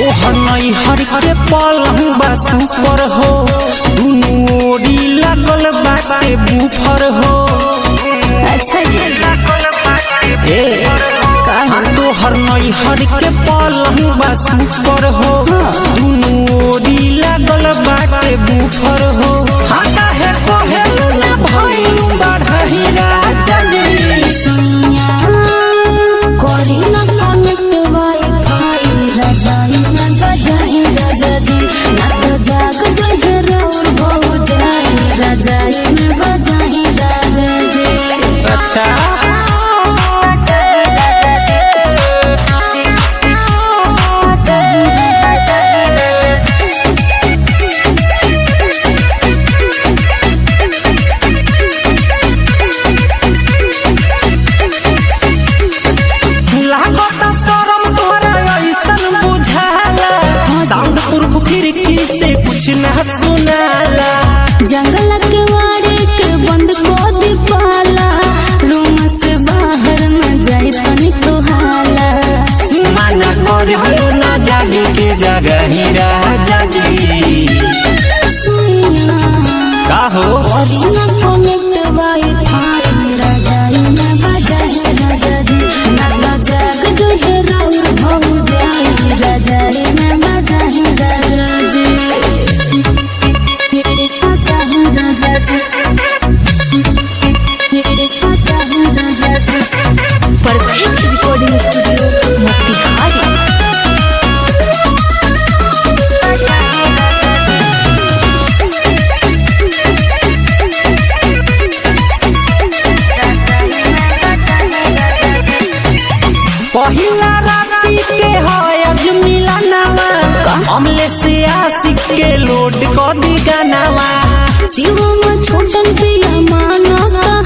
हरे पलंग सुपर हो दुनू ओरी लागल बाटे बुफर हो। अच्छा जी तोहर नई हर के पलंग सुपर हो दुनू ओरी लागल बाटे बुफर हो। हाता है कहे ना भइल बढ़ही राजा कोरी ना कनेक्ट वाईफाई रजाई ना बजाई राजा जी ना तो जाग जाए राउर हो जाए रजाई ना बजाई राजा जी। अच्छा ना सुनाला जंगल के वाड़े के बंद को दीपाला रूम से बाहर न जाए तनी तो हाला माना कर ना जागे के जगह ही राजा जी का हो कोरी ना कनेक्ट वाईफाई रजाई ना बजाए राजा जी ना तो जाग जो है राउर हो जाए रजाई ना बजाए राजा जी। Perfect recording studio Motihari. पहिला राती के है आज मिलनवा हमले से आशिक के लोड को दी गानवा शिव में छोटन पिया मानता